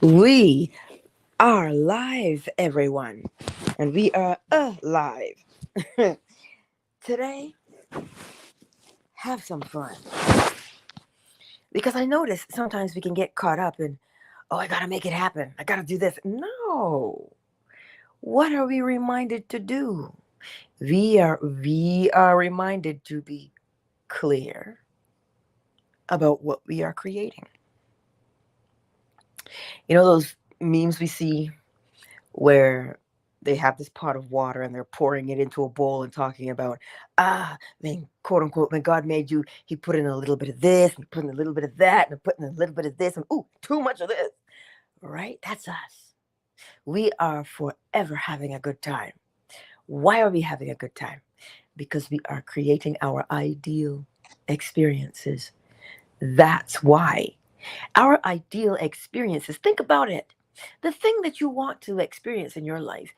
We are live, everyone, and we are alive. Today, have some fun. Because I notice sometimes we can get caught up in, oh, I gotta make it happen. I gotta do this. No. What are we reminded to do? We are reminded to be clear about what we are creating. You know those memes we see where they have this pot of water and they're pouring it into a bowl and talking about, then quote unquote, when God made you, he put in a little bit of this, and put in a little bit of that, and put in a little bit of this, and ooh, too much of this. Right? That's us. We are forever having a good time. Why are we having a good time? Because we are creating our ideal experiences. That's why. Our ideal experiences, think about it. The thing that you want to experience in your life,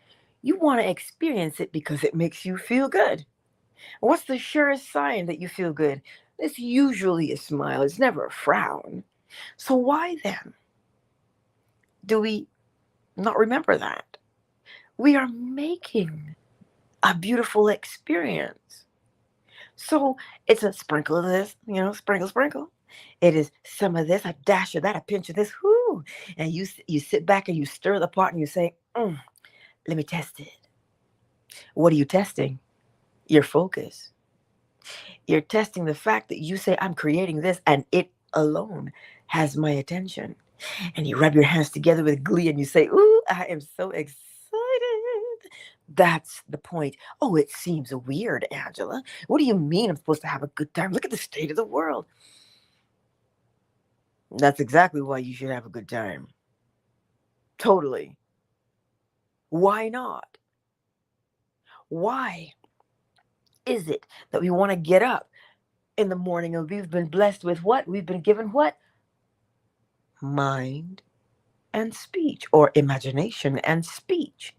you want to experience it because it makes you feel good. What's the surest sign that you feel good? It's usually a smile, it's never a frown. So, why then do we not remember that? We are making a beautiful experience. So, it's a sprinkle of this, sprinkle, sprinkle. It is some of this, a dash of that, a pinch of this, whoo. And you sit back and you stir the pot and you say, let me test it. What are you testing? Your focus. You're testing the fact that you say, I'm creating this, and it alone has my attention. And you rub your hands together with glee and you say, ooh, I am so excited. That's the point. Oh, it seems weird, Angela. What do you mean I'm supposed to have a good time? Look at the state of the world. That's exactly why you should have a good time. Totally. Why not? Why is it that we want to get up in the morning and we've been blessed with what? We've been given what? Mind and speech, or imagination and speech.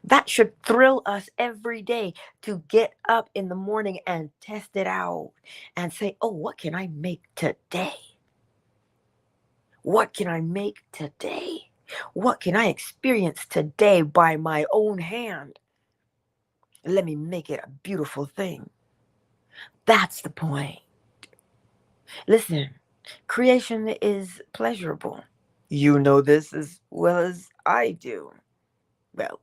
That should thrill us every day to get up in the morning and test it out and say, oh, what can I make today? What can I make today? What can I experience today by my own hand? Let me make it a beautiful thing. That's the point. Listen, creation is pleasurable. You know this as well as I do. Well,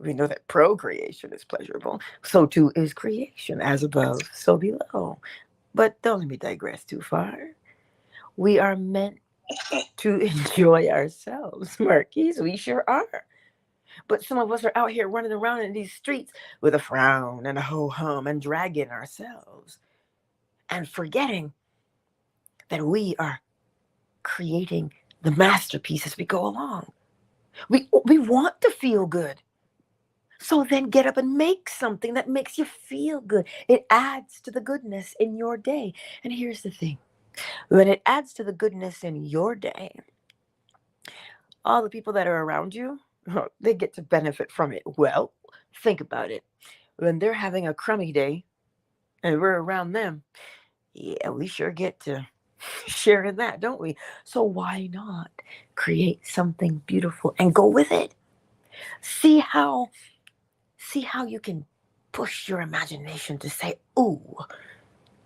we know that procreation is pleasurable. So too is creation, as above, so below. But don't let me digress too far. We are meant to enjoy ourselves, Marquise. We sure are. But some of us are out here running around in these streets with a frown and a ho hum and dragging ourselves and forgetting that we are creating the masterpiece as we go along. We want to feel good. So then get up and make something that makes you feel good. It adds to the goodness in your day. And here's the thing, when it adds to the goodness in your day, all the people that are around you, they get to benefit from it. Well, think about it. When they're having a crummy day and we're around them, yeah, we sure get to share in that, don't we? So why not create something beautiful and go with it? See how See how you can push your imagination to say, ooh,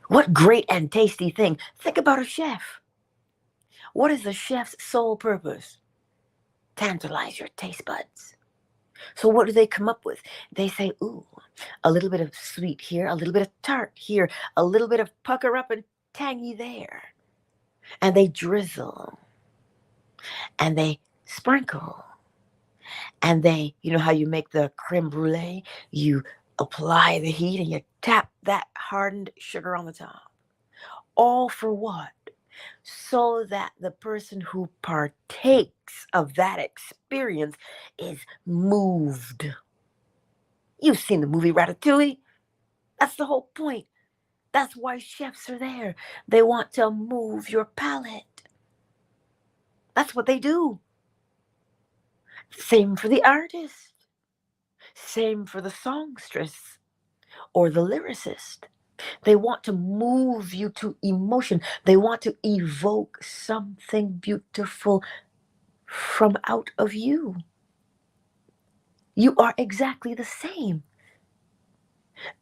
what great and tasty thing. Think about a chef. What is a chef's sole purpose? Tantalize your taste buds. So what do they come up with? They say, ooh, a little bit of sweet here, a little bit of tart here, a little bit of pucker up and tangy there. And they drizzle and they sprinkle. And you know how you make the creme brulee? You apply the heat and you tap that hardened sugar on the top. All for what? So that the person who partakes of that experience is moved. You've seen the movie Ratatouille. That's the whole point. That's why chefs are there. They want to move your palate. That's what they do. Same for the artist. Same for the songstress or the lyricist. They want to move you to emotion. They want to evoke something beautiful from out of you. You are exactly the same.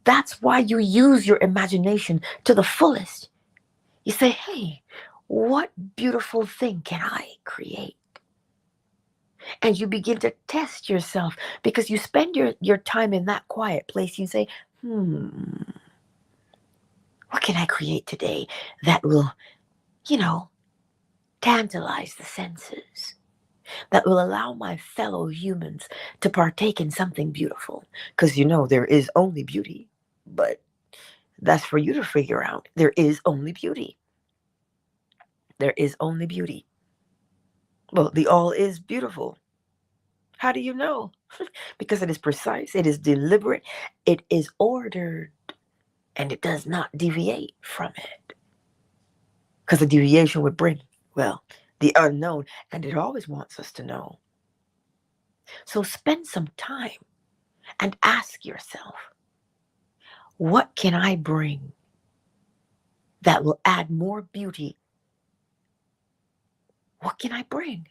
That's why you use your imagination to the fullest. You say, hey, what beautiful thing can I create? And you begin to test yourself because you spend your time in that quiet place. You say, what can I create today that will, you know, tantalize the senses, that will allow my fellow humans to partake in something beautiful? Because there is only beauty, but that's for you to figure out. There is only beauty. There is only beauty. Well, the all is beautiful. How do you know? Because it is precise, it is deliberate, it is ordered, and it does not deviate from it. Because the deviation would bring, well, the unknown, and it always wants us to know. So spend some time and ask yourself, what can I bring that will add more beauty? What can I bring?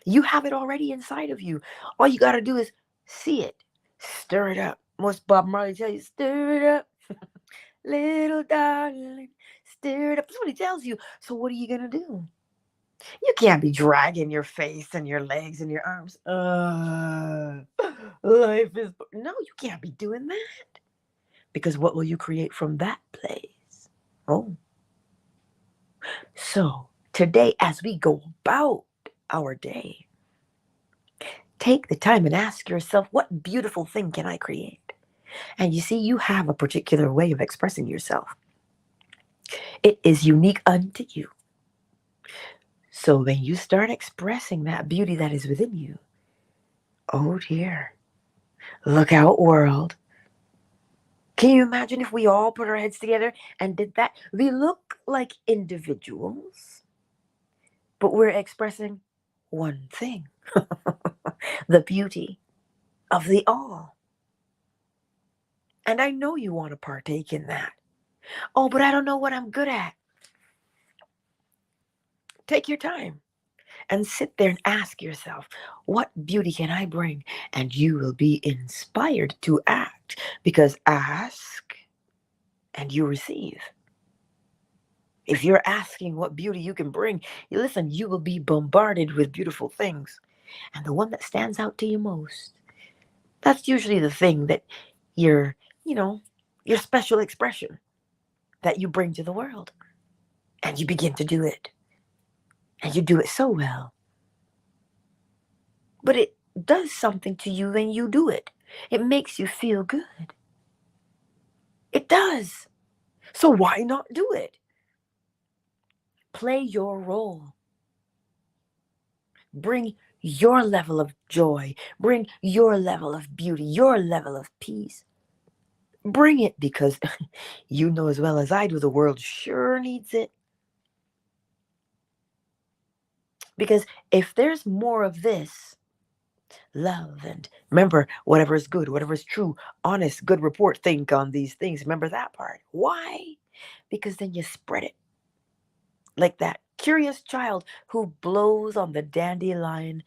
You have it already inside of you. All you got to do is see it, stir it up. Most Bob Marley tell you, stir it up, little darling, stir it up. That's what he tells you. So what are you going to do? You can't be dragging your face and your legs and your arms. Life is... No, you can't be doing that. Because what will you create from that place? Oh. So today, as we go about our day, take the time and ask yourself, what beautiful thing can I create? And you see, you have a particular way of expressing yourself. It is unique unto you. So when you start expressing that beauty that is within you, oh dear, look out, world. Can you imagine if we all put our heads together and did that? We look like individuals, but we're expressing one thing, the beauty of the all. And I know you want to partake in that. Oh, but I don't know what I'm good at. Take your time and sit there and ask yourself, what beauty can I bring? And you will be inspired to act, because ask and you receive. If you're asking what beauty you can bring, listen, you will be bombarded with beautiful things. And the one that stands out to you most, that's usually the thing that your special expression that you bring to the world. And you begin to do it. And you do it so well. But it does something to you when you do it. It makes you feel good. It does. So why not do it? Play your role. Bring your level of joy. Bring your level of beauty, your level of peace. Bring it, because you know as well as I do, the world sure needs it. Because if there's more of this, love, and remember, whatever is good, whatever is true, honest, good report, think on these things. Remember that part. Why? Because then you spread it. Like that curious child who blows on the dandelion,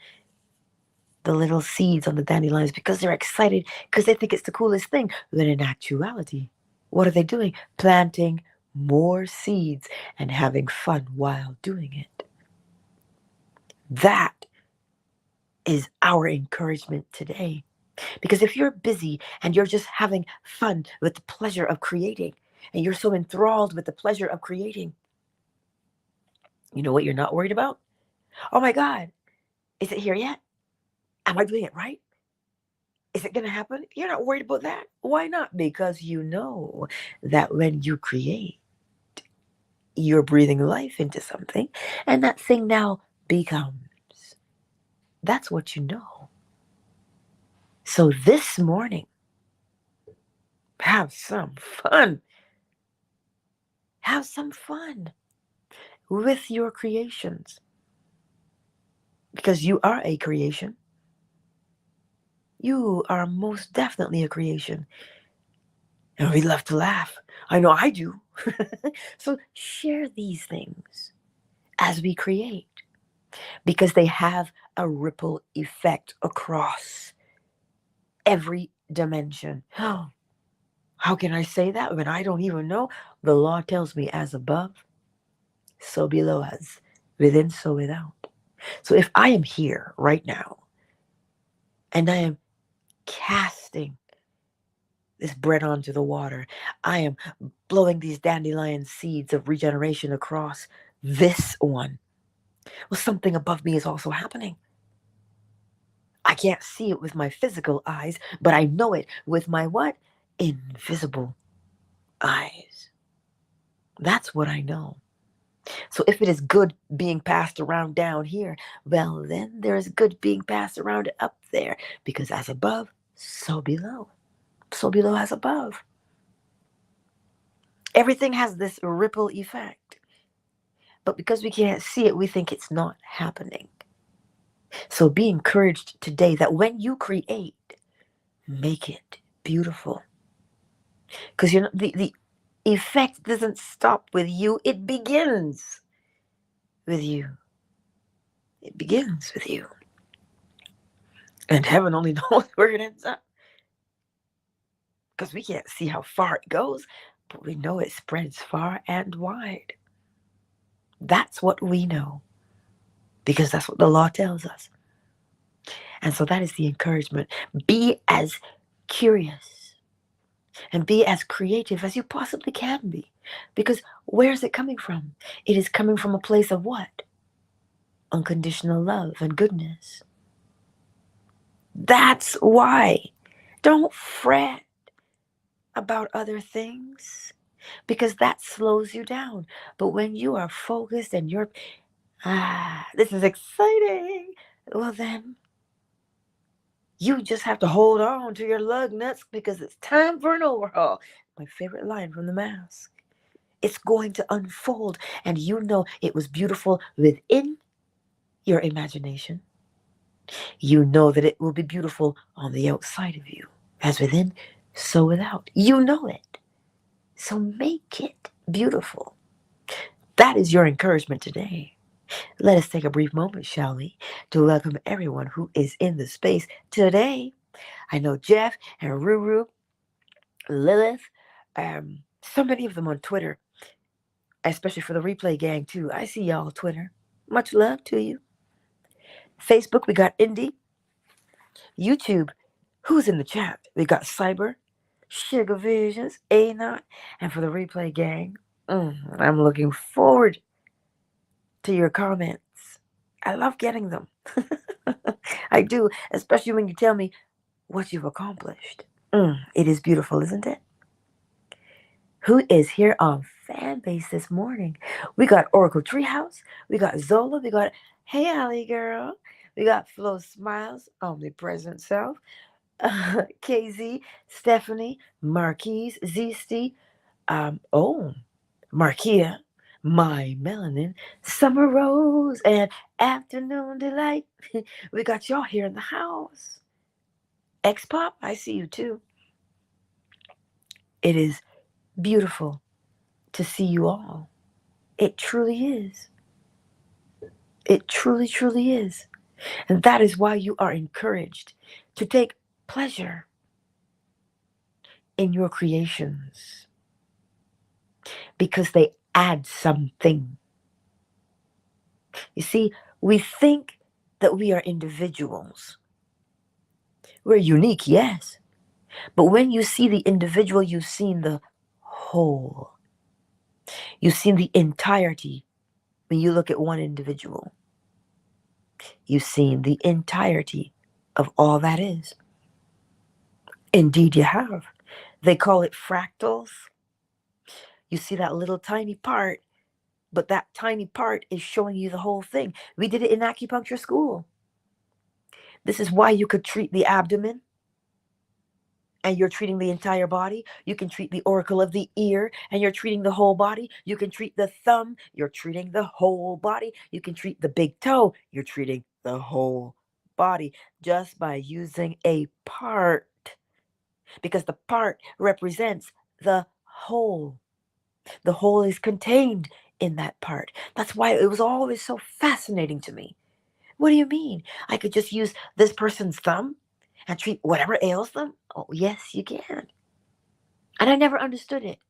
the little seeds on the dandelions, because they're excited, because they think it's the coolest thing. Then in actuality, what are they doing? Planting more seeds and having fun while doing it. That is our encouragement today. Because if you're busy and you're just having fun with the pleasure of creating, and you're so enthralled with the pleasure of creating, you know what you're not worried about? Oh my God, is it here yet? Am I doing it right? Is it going to happen? You're not worried about that. Why not? Because you know that when you create, you're breathing life into something, and that thing now becomes. That's what you know. So this morning, have some fun. Have some fun with your creations. Because you are a creation. You are most definitely a creation. And we love to laugh. I know I do. So share these things as we create. because they have a ripple effect across every dimension. How can I say that when I don't even know? The law tells me as above, so below, as within, so without. So if I am here right now and I am casting this bread onto the water, I am blowing these dandelion seeds of regeneration across this one. Well, something above me is also happening. I can't see it with my physical eyes, but I know it with my what? Invisible eyes. That's what I know. So if it is good being passed around down here, well, then there is good being passed around up there, because as above, so below. So below as above. Everything has this ripple effect. But because we can't see it, we think it's not happening. So be encouraged today that when you create, make it beautiful. Because the effect doesn't stop with you, it begins with you. It begins with you. And heaven only knows where it ends up. Because we can't see how far it goes, but we know it spreads far and wide. That's what we know, because that's what the law tells us. And so that is the encouragement. Be as curious and be as creative as you possibly can be. Because where is it coming from? It is coming from a place of what? Unconditional love and goodness. That's why. Don't fret about other things, because that slows you down. But when you are focused and you're, this is exciting, well then, you just have to hold on to your lug nuts, because it's time for an overhaul. My favorite line from The Mask. It's going to unfold, and you know it was beautiful within your imagination. You know that it will be beautiful on the outside of you, as within, so without. You know it. So make it beautiful. That is your encouragement today. Let us take a brief moment, shall we, to welcome everyone who is in the space today. I know Jeff and Ruru, Lilith, so many of them on Twitter, especially for the replay gang too. I see y'all on Twitter. Much love to you. Facebook, we got Indy. YouTube, who's in the chat? We got Cyber, Sugar Visions, A-Not, and for the replay gang, I'm looking forward to your comments. I love getting them. I do, especially when you tell me what you've accomplished. It is beautiful, isn't it? Who is here on Fanbase this morning? We got Oracle Treehouse. We got Zola. We got Hey Allie Girl. We got Flo Smiles, Omnipresent Self. KZ, Stephanie, Marquise, Zesty, Markia, My Melanin, Summer Rose, and Afternoon Delight. We got y'all here in the house. X-Pop, I see you too. It is beautiful to see you all. It truly is. It truly, truly is. And that is why you are encouraged to take pleasure in your creations, because they add something. You see, we think that we are individuals. We're unique, yes. But when you see the individual, you've seen the whole. You've seen the entirety. When you look at one individual, you've seen the entirety of all that is. Indeed, you have. They call it fractals. You see that little tiny part, but that tiny part is showing you the whole thing. We did it in acupuncture school. This is why you could treat the abdomen, and you're treating the entire body. You can treat the oracle of the ear, and you're treating the whole body. You can treat the thumb, you're treating the whole body. You can treat the big toe, you're treating the whole body, just by using a part, because the part represents the whole. The whole is contained in that part. That's why it was always so fascinating to me What do you mean? I could just use this person's thumb and treat whatever ails them? Oh, yes, you can. And I never understood it.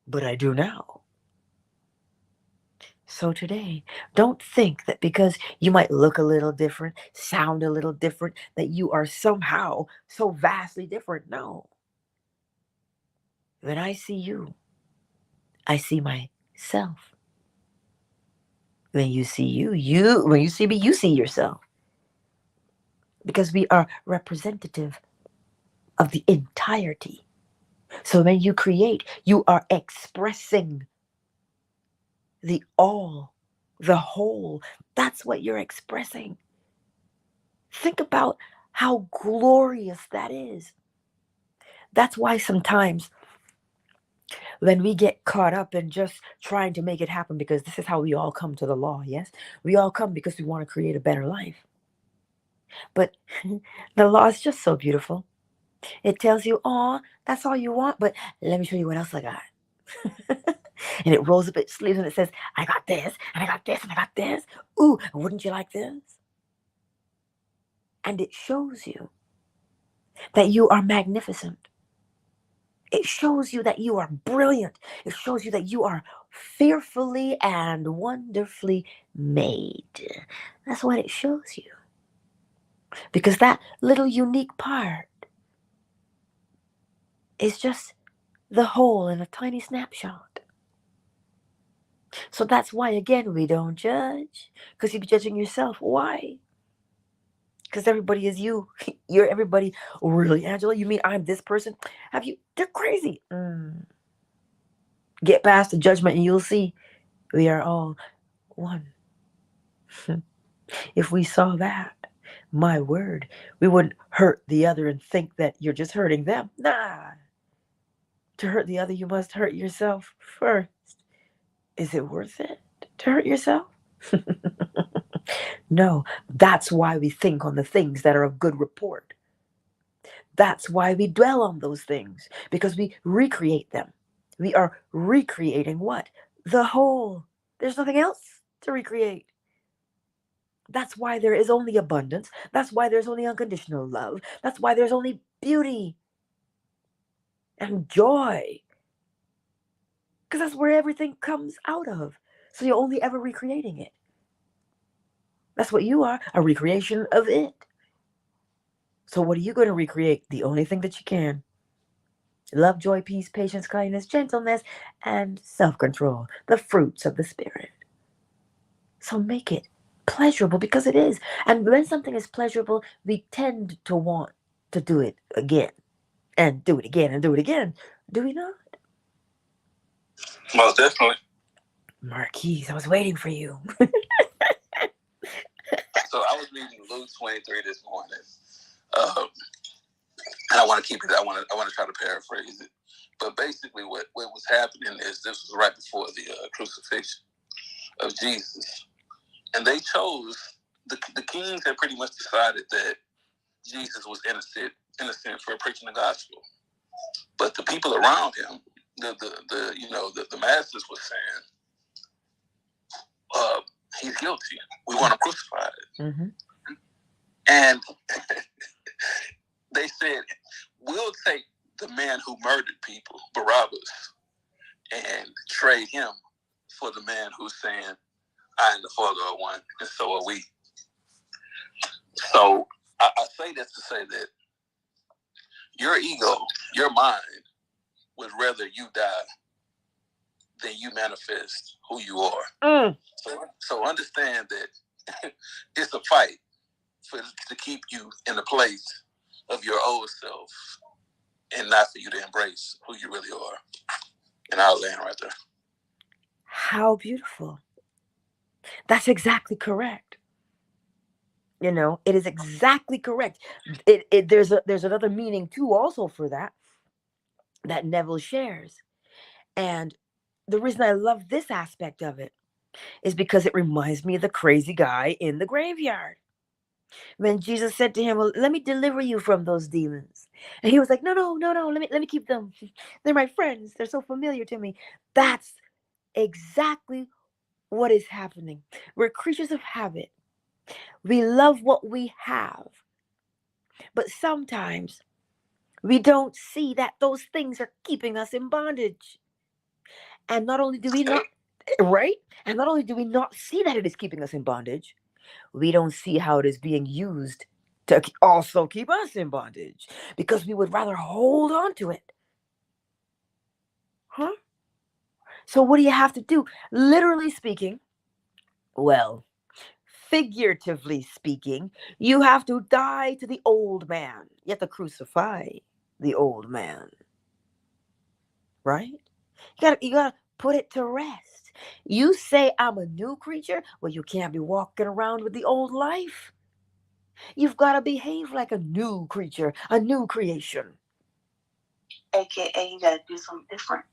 But I do now. So today, don't think that because you might look a little different, sound a little different, that you are somehow so vastly different. No. When I see you, I see myself. When you see when you see me, you see yourself. Because we are representative of the entirety. So when you create, you are expressing the all, the whole. That's what you're expressing. Think about how glorious that is. That's why sometimes when we get caught up in just trying to make it happen, because this is how we all come to the law, yes? We all come because we want to create a better life. But the law is just so beautiful. It tells you, oh, that's all you want, but let me show you what else I got. And it rolls up its sleeves and it says, I got this, and I got this, and I got this. Ooh, wouldn't you like this? And it shows you that you are magnificent. It shows you that you are brilliant. It shows you that you are fearfully and wonderfully made. That's what it shows you. Because that little unique part is just the whole in a tiny snapshot. So that's why, again, we don't judge. Because you're judging yourself. Why? Because everybody is you. You're everybody. Oh, really, Angela? You mean I'm this person? Have you? They're crazy. Get past the judgment and you'll see we are all one. If we saw that, my word, we wouldn't hurt the other and think that you're just hurting them. Nah. To hurt the other, you must hurt yourself first. Is it worth it to hurt yourself? No, that's why we think on the things that are of good report. That's why we dwell on those things, because we recreate them. We are recreating what? The whole. There's nothing else to recreate. That's why there is only abundance. That's why there's only unconditional love. That's why there's only beauty and joy. Because that's where everything comes out of. So you're only ever recreating it. That's what you are, a recreation of it. So what are you going to recreate? The only thing that you can. Love, joy, peace, patience, kindness, gentleness, and self-control. The fruits of the Spirit. So make it pleasurable, because it is. And when something is pleasurable, we tend to want to do it again. And do it again and do it again. Do we not? Most definitely. Marquise, I was waiting for you. So I was reading Luke 23 this morning. And I want to keep it. I want to try to paraphrase it. But basically, what was happening is this was right before the crucifixion of Jesus, and they chose the kings had pretty much decided that Jesus was innocent for preaching the gospel, but the people around him, the masses was saying, he's guilty. We want to crucify it. Mm-hmm. And they said, we'll take the man who murdered people, Barabbas, and trade him for the man who's saying, I and the Father are one, and so are we. So I say this to say that your ego, your mind, would rather you die than you manifest who you are. So understand that it's a fight to keep you in the place of your old self and not for you to embrace who you really are. And I'll land right there. How beautiful. That's exactly correct. It is exactly correct. There's another meaning too also for that Neville shares. And the reason I love this aspect of it is because it reminds me of the crazy guy in the graveyard. When Jesus said to him, well, let me deliver you from those demons. And he was like, no, let me keep them. They're my friends. They're so familiar to me. That's exactly what is happening? We're creatures of habit. We love what we have, but sometimes we don't see that those things are keeping us in bondage. And not only do we not, right? And not only do we not see that it is keeping us in bondage, we don't see how it is being used to also keep us in bondage because we would rather hold on to it. Huh? So, what do you have to do? Literally speaking, well, figuratively speaking, you have to die to the old man. You have to crucify the old man, right? You gotta put it to rest. You say I'm a new creature, well, you can't be walking around with the old life. You've got to behave like a new creature, a new creation. AKA, you gotta do something different.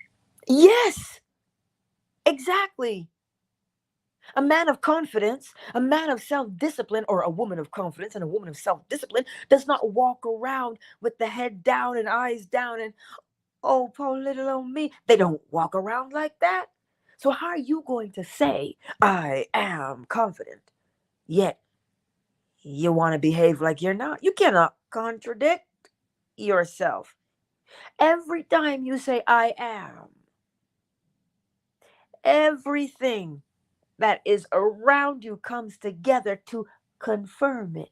Yes, exactly. A man of confidence, a man of self discipline, or a woman of confidence and a woman of self discipline does not walk around with the head down and eyes down and, oh, poor little old me. They don't walk around like that. So, how are you going to say, I am confident, yet you want to behave like you're not? You cannot contradict yourself. Every time you say, I am, everything that is around you comes together to confirm it.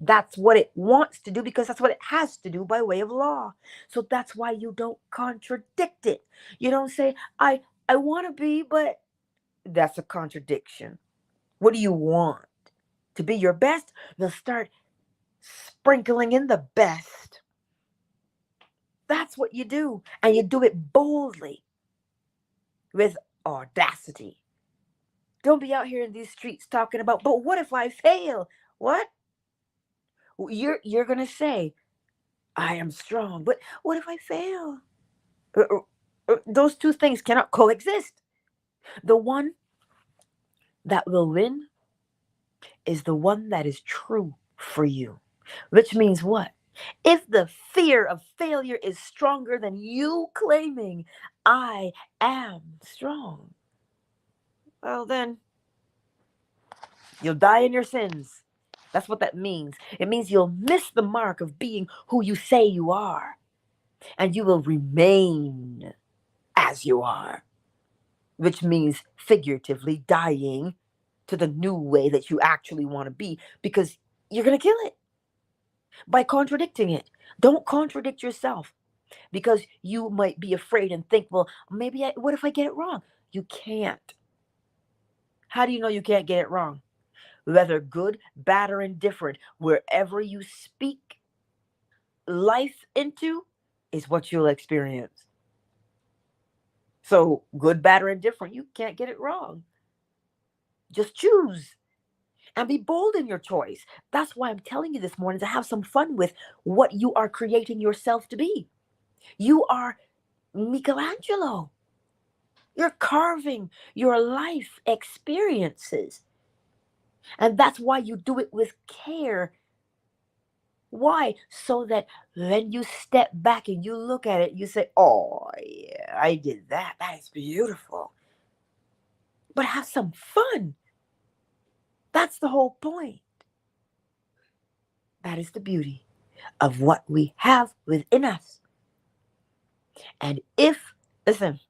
That's what it wants to do because that's what it has to do by way of law. So that's why you don't contradict it. You don't say, I want to be, but that's a contradiction. What do you want? To be your best? You'll start sprinkling in the best. That's what you do. And you do it boldly with audacity. Don't be out here in these streets talking about, but what if I fail? What? You're gonna say, I am strong, but what if I fail? Those two things cannot coexist. The one that will win is the one that is true for you. Which means what? If the fear of failure is stronger than you claiming, I am strong, well, then you'll die in your sins. That's what that means. It means you'll miss the mark of being who you say you are, and you will remain as you are, which means figuratively dying to the new way that you actually want to be because you're going to kill it by contradicting it. Don't contradict yourself because you might be afraid and think, well, what if I get it wrong? You can't. How do you know you can't get it wrong? Whether good, bad, or indifferent, wherever you speak life into is what you'll experience. So, good, bad, or indifferent, you can't get it wrong. Just choose and be bold in your choice. That's why I'm telling you this morning to have some fun with what you are creating yourself to be. You are Michelangelo. You're carving your life experiences. And that's why you do it with care. Why? So that when you step back and you look at it, you say, oh, yeah, I did that. That is beautiful. But have some fun. That's the whole point. That is the beauty of what we have within us. And listen,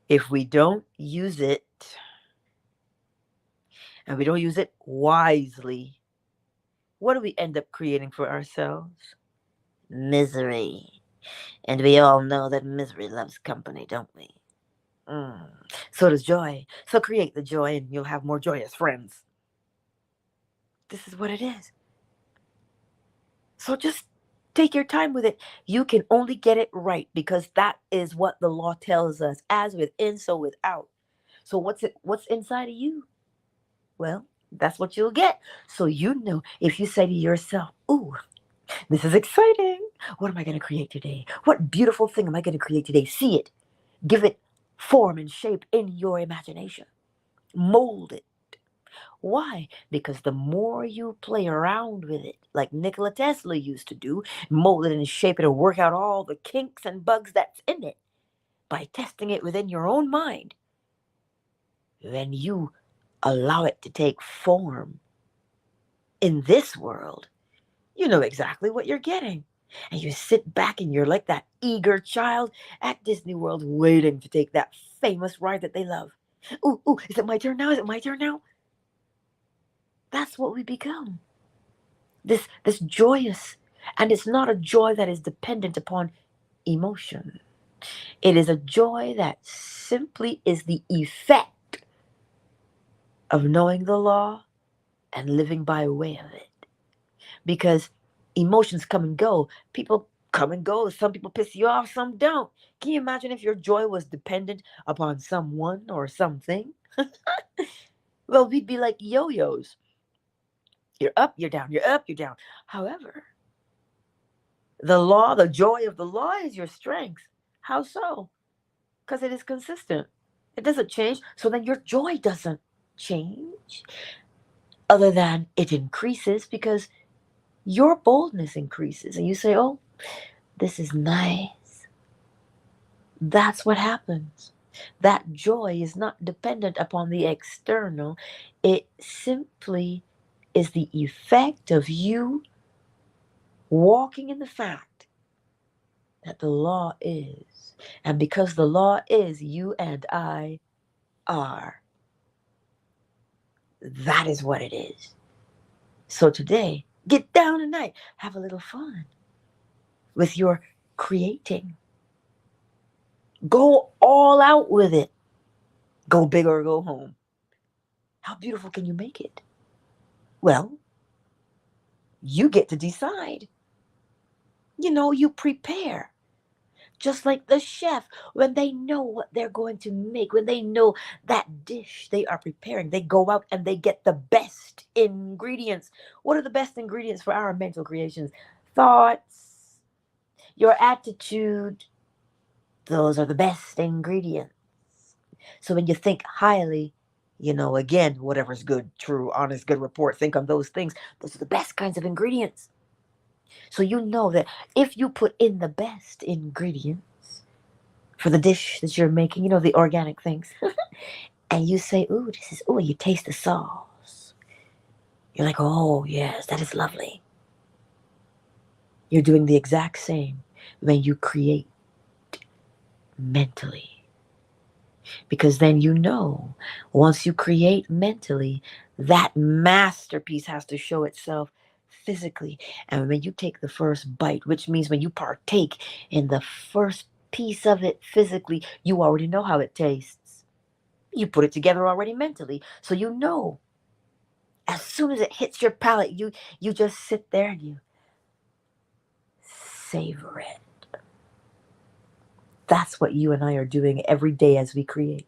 if we don't use it, and we don't use it wisely, what do we end up creating for ourselves? Misery. And we all know that misery loves company, don't we? So does joy. So create the joy and you'll have more joyous friends. This is what it is. So just take your time with it. You can only get it right because that is what the law tells us. As within, so without. So what's inside of you? Well, that's what you'll get. So you know if you say to yourself, ooh, this is exciting. What am I going to create today? What beautiful thing am I going to create today? See it. Give it form and shape in your imagination. Mold it. Why? Because the more you play around with it, like Nikola Tesla used to do, mold it and shape it and work out all the kinks and bugs that's in it by testing it within your own mind, when you allow it to take form in this world, you know exactly what you're getting. And you sit back and you're like that eager child at Disney World waiting to take that famous ride that they love. Ooh, ooh, is it my turn now? Is it my turn now? That's what we become. This joyous, and it's not a joy that is dependent upon emotion. It is a joy that simply is the effect of knowing the law and living by way of it. Because emotions come and go. People come and go. Some people piss you off, some don't. Can you imagine if your joy was dependent upon someone or something? Well, we'd be like yo yo's. You're up, you're down, you're up, you're down. However, the law, the joy of the law is your strength. How so? Because it is consistent. It doesn't change. So then your joy doesn't change, other than it increases because your boldness increases. And you say, oh, this is nice. That's what happens. That joy is not dependent upon the external, it simply is the effect of you walking in the fact that the law is. And because the law is, you and I are. That is what it is. So today, get down tonight, have a little fun with your creating. Go all out with it. Go big or go home. How beautiful can you make it? Well, you get to decide. You know, you prepare. Just like the chef, when they know what they're going to make, when they know that dish they are preparing, they go out and they get the best ingredients. What are the best ingredients for our mental creations? Thoughts, your attitude, those are the best ingredients. So when you think highly, you know, again, whatever's good, true, honest, good report, think on those things. Those are the best kinds of ingredients. So you know that if you put in the best ingredients for the dish that you're making, you know, the organic things, and you say, ooh, this is, ooh, you taste the sauce. You're like, oh, yes, that is lovely. You're doing the exact same when you create mentally. Because then you know, once you create mentally, that masterpiece has to show itself physically. And when you take the first bite, which means when you partake in the first piece of it physically, you already know how it tastes. You put it together already mentally. So you know, as soon as it hits your palate, you just sit there and you savor it. That's what you and I are doing every day as we create.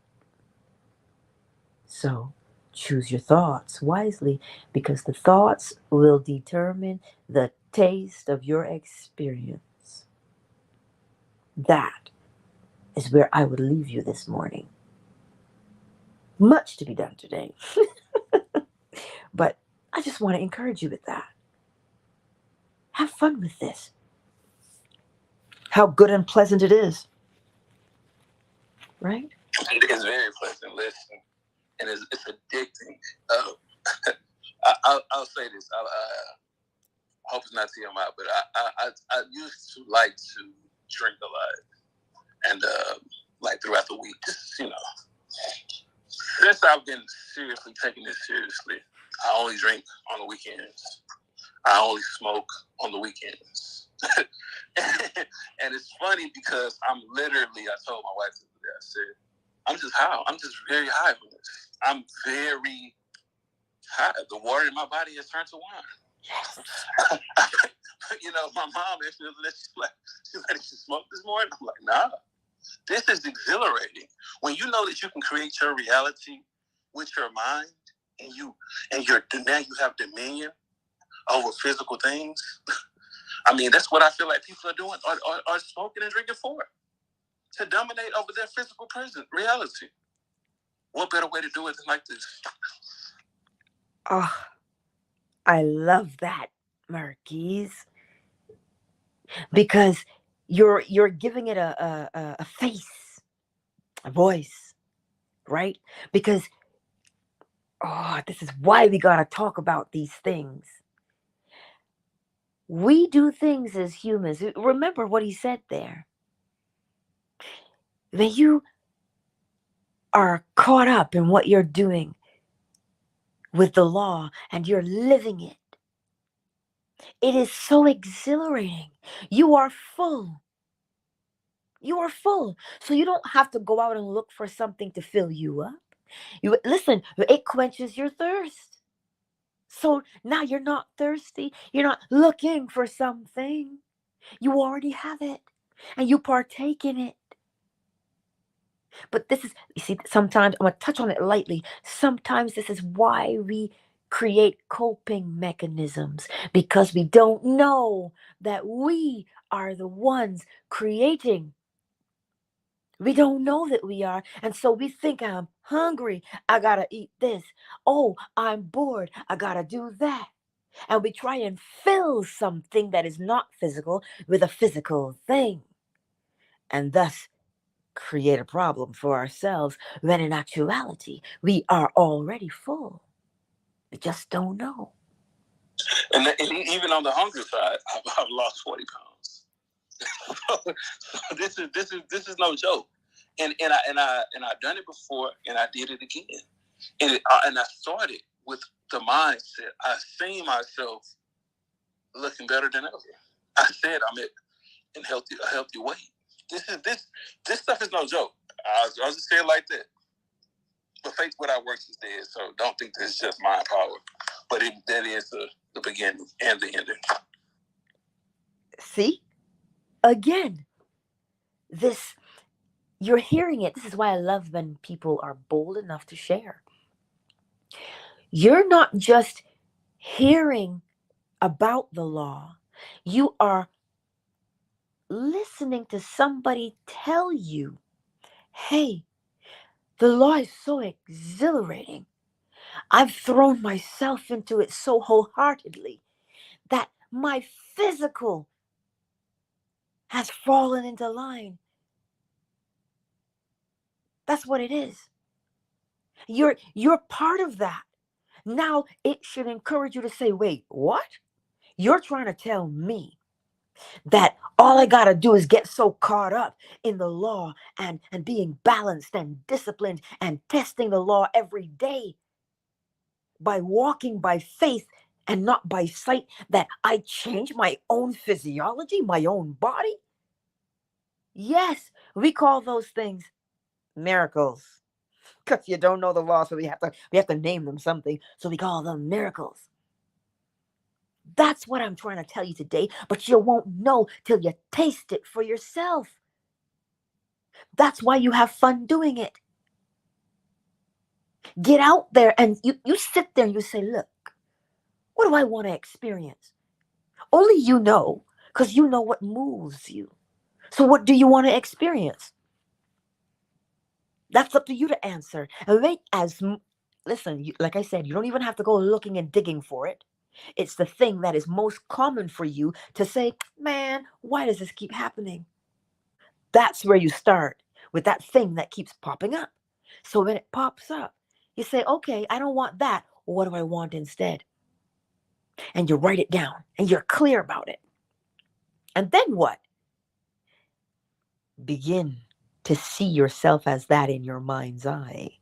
So choose your thoughts wisely, because the thoughts will determine the taste of your experience. That is where I would leave you this morning. Much to be done today, but I just want to encourage you with that. Have fun with this. How good and pleasant it is, right? It is very pleasant. Listen, and it's addicting. I'll say this. I hope it's not TMI, but I used to like to drink a lot, and like throughout the week, just since I've been seriously taking this seriously, I only drink on the weekends. I only smoke on the weekends. And it's funny because I'm literally, I told my wife the other day, I said, I'm just high. I'm just very high on this. I'm very high. The water in my body has turned to wine. Yes. My mom actually she's like, she smoked this morning? I'm like, nah. This is exhilarating. When you know that you can create your reality with your mind, and now you have dominion over physical things. I mean, that's what I feel like people are doing, are smoking and drinking for, to dominate over their physical present reality. What better way to do it than like this? Oh, I love that, Marquise, because you're giving it a face, a voice, right? Because Oh, this is why we got to talk about these things. We do things as humans. Remember what he said there. When you are caught up in what you're doing with the law and you're living it, it is so exhilarating. You are full. You are full. So you don't have to go out and look for something to fill you up. You listen, it quenches your thirst. So now you're not thirsty. You're not looking for something. You already have it. And you partake in it. But this is, you see, sometimes I'm going to touch on it lightly. Sometimes this is why we create coping mechanisms, because we don't know that we are the ones creating. We don't know that we are. And so we think, I'm hungry, I got to eat this. Oh, I'm bored, I got to do that. And we try and fill something that is not physical with a physical thing. And thus create a problem for ourselves when in actuality we are already full. We just don't know. And even on the hunger side, I've lost 40 pounds. So this is no joke. And I've done it before, and I did it again. And I started with the mindset. I seen myself looking better than ever. I said I'm at a healthy weight. This stuff is no joke. I'll just say it like that. But faith without works is dead. So don't think that it's just mind power. But that is the beginning and the ending. See? Again, this, you're hearing it. This is why I love when people are bold enough to share. You're not just hearing about the law, you are listening to somebody tell you, hey, the law is so exhilarating. I've thrown myself into it so wholeheartedly that my physical has fallen into line. That's what it is. You're part of that. Now it should encourage you to say, wait, what? You're trying to tell me that all I got to do is get so caught up in the law and being balanced and disciplined and testing the law every day by walking by faith and not by sight, that I change my own physiology, my own body? Yes, we call those things miracles. Because you don't know the law, so we have to name them something. So we call them miracles. That's what I'm trying to tell you today, but you won't know till you taste it for yourself. That's why you have fun doing it. Get out there and you sit there and you say, look, what do I want to experience? Only you know, because you know what moves you. So what do you want to experience? That's up to you to answer. And listen, like I said, you don't even have to go looking and digging for it. It's the thing that is most common for you to say, man, why does this keep happening? That's where you start, with that thing that keeps popping up. So when it pops up, you say, okay, I don't want that. What do I want instead? And you write it down and you're clear about it. And then what? Begin to see yourself as that in your mind's eye.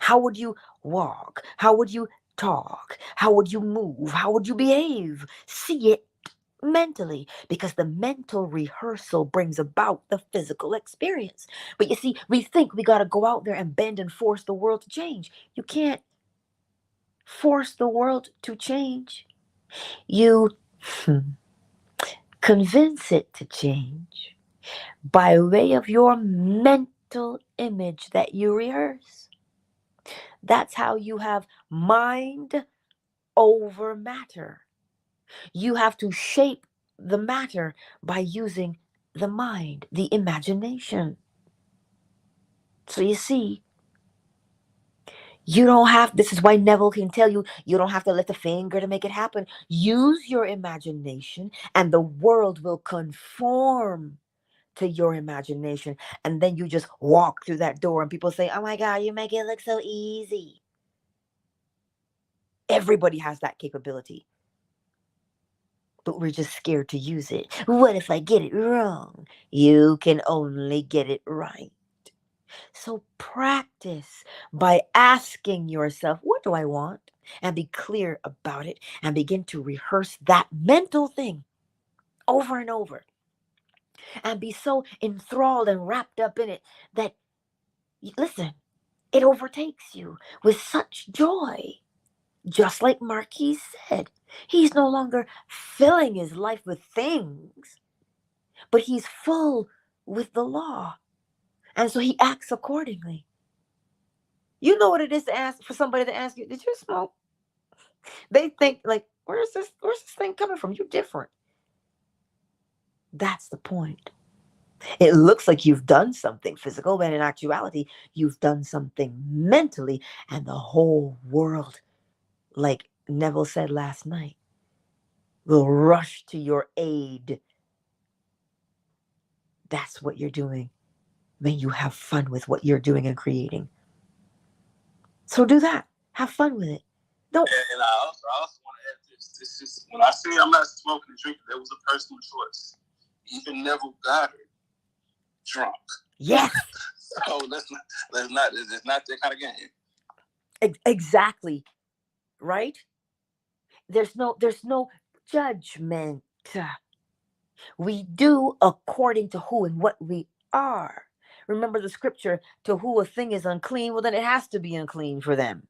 How would you walk? How would you talk? How would you move? How would you behave? See it mentally, because the mental rehearsal brings about the physical experience. But you see, we think we got to go out there and bend and force the world to change. You can't force the world to change. You convince it to change by way of your mental image that you rehearse. That's how you have mind over matter. You have to shape the matter by using the mind, the imagination. So you see, you don't have, this is why Neville can tell you, you don't have to lift a finger to make it happen. Use your imagination and the world will conform to your imagination. And then you just walk through that door and people say, oh my God, you make it look so easy. Everybody has that capability, but we're just scared to use it. What if I get it wrong? You can only get it right. So practice by asking yourself, what do I want? And be clear about it and begin to rehearse that mental thing over and over. And be so enthralled and wrapped up in it that, listen, it overtakes you with such joy. Just like Marquis said, he's no longer filling his life with things, but he's full with the law. And so he acts accordingly. You know what it is to ask for somebody to ask you, did you smoke? They think like, where's this thing coming from? You're different. That's the point. It looks like you've done something physical, but in actuality, you've done something mentally, and the whole world, like Neville said last night, will rush to your aid. That's what you're doing. May you have fun with what you're doing and creating. So do that. Have fun with it. Don't. And I also want to add this. This is when I say I'm not smoking and drinking, that was a personal choice. Even Neville Goddard drunk. Yes. So let's not. It's not that kind of game. Exactly. Right? There's no judgment. We do according to who and what we are. Remember the scripture, to who a thing is unclean, well, then it has to be unclean for them.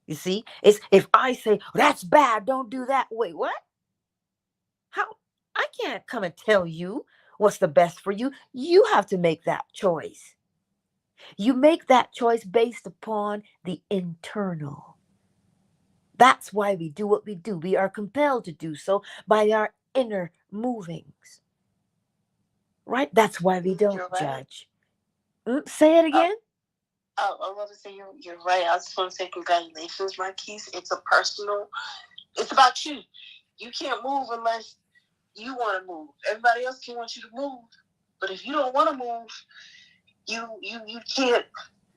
You see? It's if I say, that's bad, don't do that. Wait, what? How? I can't come and tell you what's the best for you. You have to make that choice. You make that choice based upon the internal. That's why we do what we do. We are compelled to do so by our inner movings. Right? That's why we don't judge. Say it again. I love to say you're right. I just want to say congratulations, Marquise. It's about you. You can't move unless you want to move. Everybody else can want you to move. But if you don't want to move, you can't.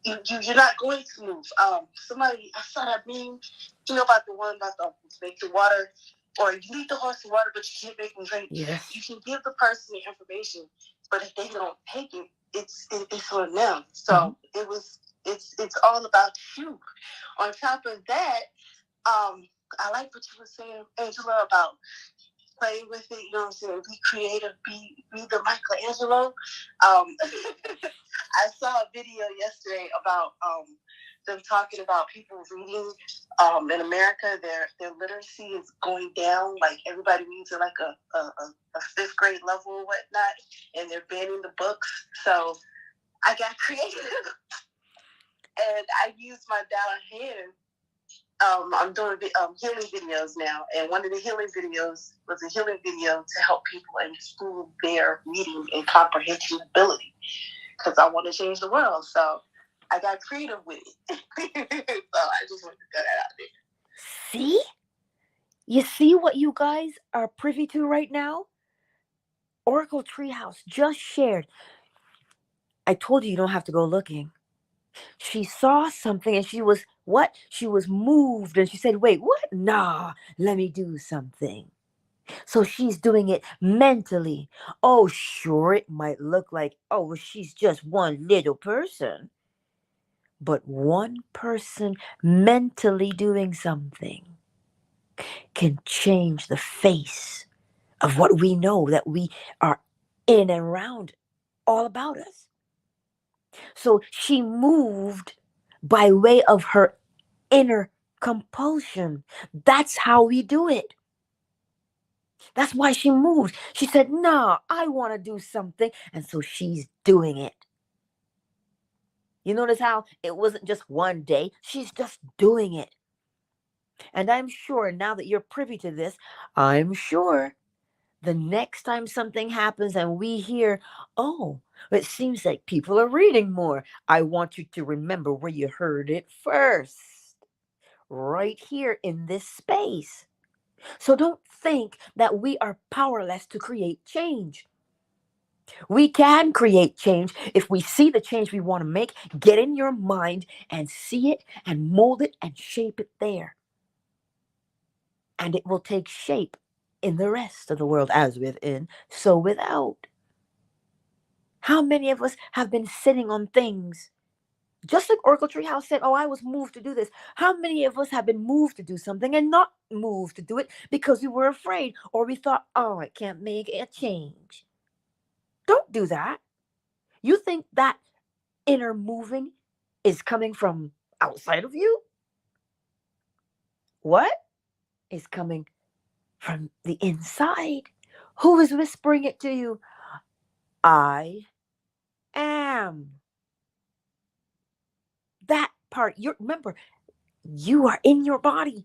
You're not going to move. I saw that meme, about the one about the make the water, or you lead the horse to water, but you can't make them drink. Yes. You can give the person the information, but if they don't take it, it's on them. So it's all about you. On top of that, I like what you were saying, Angela, about play with it, you know what I'm saying? Be creative, be the Michelangelo. I saw a video yesterday about them talking about people reading in America. Their literacy is going down. Like everybody reads at like a fifth grade level or whatnot, and they're banning the books. So I got creative and I used my down hand. I'm doing healing videos now, and one of the healing videos was a healing video to help people improve their reading and comprehension ability, because I want to change the world. So I got creative with it. So I just want to get that out there. See? You see what you guys are privy to right now? Oracle Treehouse just shared. I told you don't have to go looking. She saw something and she was what? She was moved and she said, wait, what? Nah, let me do something. So she's doing it mentally. Oh, sure, it might look like, oh, well, she's just one little person. But one person mentally doing something can change the face of what we know that we are in and around all about us. So she moved by way of her inner compulsion. That's how we do it. That's why she moved. She said, no, I want to do something. And so she's doing it. You notice how it wasn't just one day. She's just doing it. And I'm sure now that you're privy to this, I'm sure the next time something happens and we hear, oh, it seems like people are reading more, I want you to remember where you heard it first. Right here in this space. So don't think that we are powerless to create change. We can create change if we see the change we want to make, get in your mind and see it and mold it and shape it there. And it will take shape in the rest of the world, as within, so without. How many of us have been sitting on things? Just like Oracle Treehouse said, oh, I was moved to do this. How many of us have been moved to do something and not moved to do it because we were afraid or we thought, oh, I can't make a change? Don't do that. You think that inner moving is coming from outside of you? What is coming from the inside? Who is whispering it to you? I am. That part, you remember, you are in your body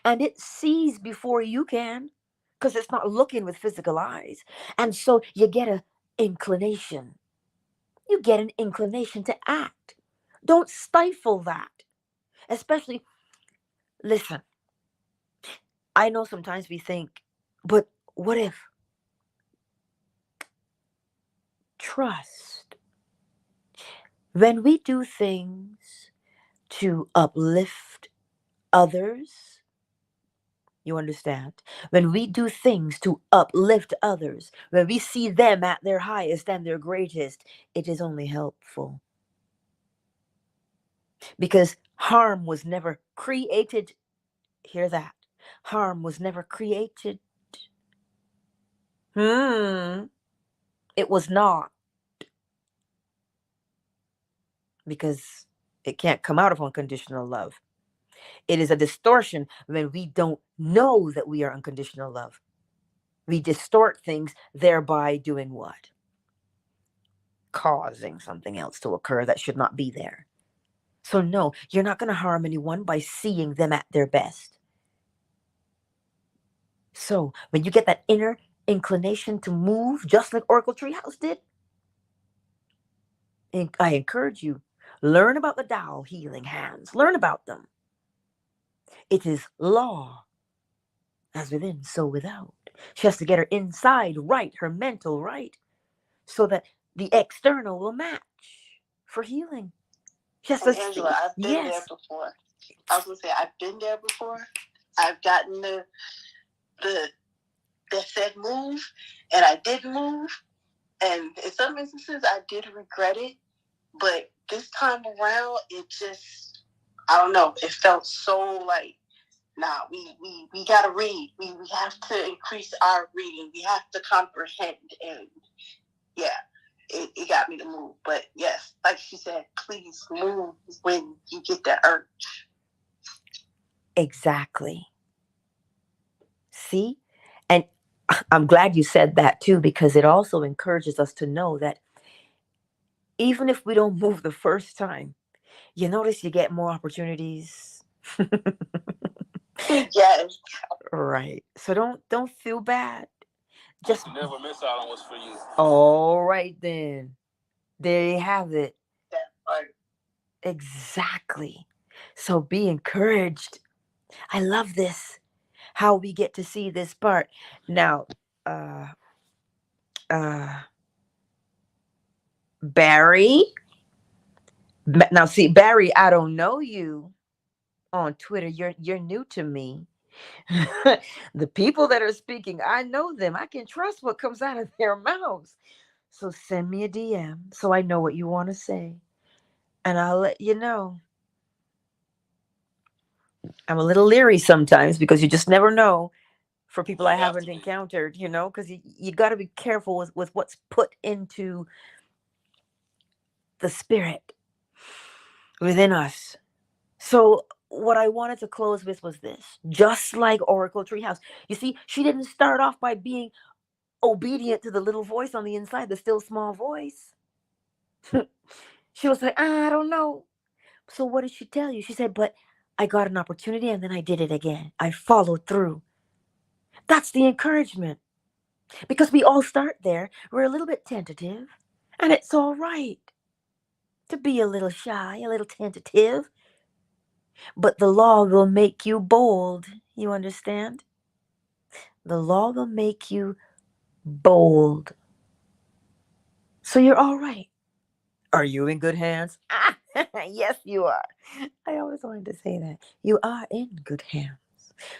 and it sees before you can because it's not looking with physical eyes. And so you get an inclination. You get an inclination to act. Don't stifle that. Especially, listen, I know sometimes we think, but what if? Trust. When we do things to uplift others, you understand? When we do things to uplift others, when we see them at their highest and their greatest, it is only helpful. Because harm was never created. Hear that. Harm was never created. It was not. Because it can't come out of unconditional love. It is a distortion when we don't know that we are unconditional love. We distort things, thereby doing what? Causing something else to occur that should not be there. So no, you're not going to harm anyone by seeing them at their best. So when you get that inner inclination to move, just like Oracle Treehouse did, I encourage you, learn about the Tao healing hands. Learn about them. It is law. As within, so without. She has to get her inside right, her mental right, so that the external will match for healing. She has to Angela, I've been there before. I was gonna say I've been there before. I've gotten the said move, and I did move, and in some instances I did regret it. But this time around, it just, I don't know. It felt so like, nah, we gotta read. We have to increase our reading. We have to comprehend. And yeah, it got me to move. But yes, like she said, please move when you get the urge. Exactly. See? And I'm glad you said that too, because it also encourages us to know that even if we don't move the first time, you notice you get more opportunities. Yes. Right. So don't feel bad. Just never miss out on what's for you. All right then. There you have it. That's right. Exactly. So be encouraged. I love this. How we get to see this part. Now, Barry. Now see, Barry, I don't know you on Twitter. You're new to me. The people that are speaking, I know them. I can trust what comes out of their mouths. So send me a DM so I know what you want to say. And I'll let you know. I'm a little leery sometimes because you just never know for people I haven't encountered, because you got to be careful with what's put into the spirit within us. So what I wanted to close with was this. Just like Oracle Treehouse. You see, she didn't start off by being obedient to the little voice on the inside, the still small voice. She was like, I don't know. So what did she tell you? She said, but I got an opportunity and then I did it again. I followed through. That's the encouragement. Because we all start there. We're a little bit tentative. And it's all right to be a little shy, a little tentative. But the law will make you bold. You understand? The law will make you bold. So you're all right. Are you in good hands? Ah, yes, you are. I always wanted to say that. You are in good hands.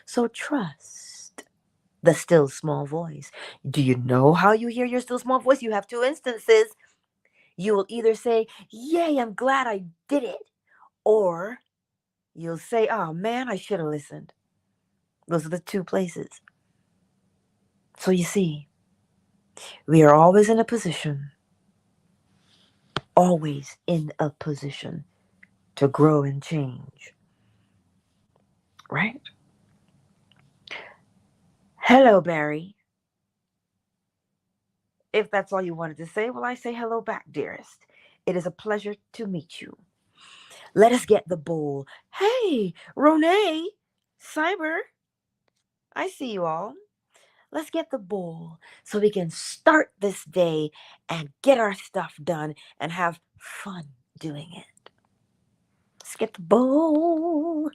So trust the still small voice. Do you know how you hear your still small voice? You have two instances. You will either say, yay, I'm glad I did it. Or you'll say, oh man, I should have listened. Those are the two places. So you see, we are always in a position to grow and change, right? Hello, Barry. If that's all you wanted to say, well, I say hello back, dearest. It is a pleasure to meet you. Let us get the bowl. Hey, Ronay, Cyber, I see you all. Let's get the bowl so we can start this day and get our stuff done and have fun doing it. Let's get the bowl.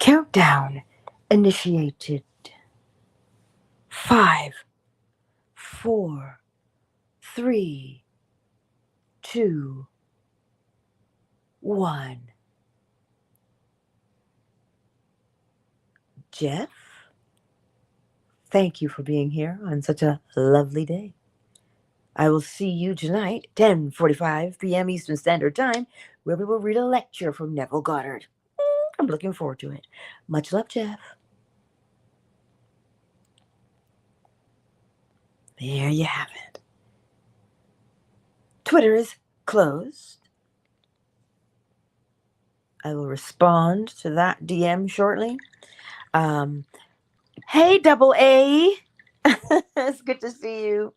Countdown initiated. 5, 4, 3, 2, 1. Jeff, thank you for being here on such a lovely day. I will see you tonight, 10:45 p.m. Eastern Standard Time, where we will read a lecture from Neville Goddard. I'm looking forward to it. Much love, Jeff. There you have it. Twitter is closed. I will respond to that DM shortly. Hey, Double A. It's good to see you.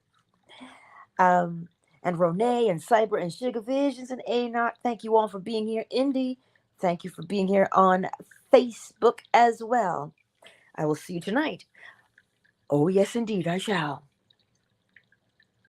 And Renee and Cyber and Sugar Visions and A-Not, thank you all for being here. Indy, thank you for being here on Facebook as well. I will see you tonight. Oh, yes, indeed, I shall.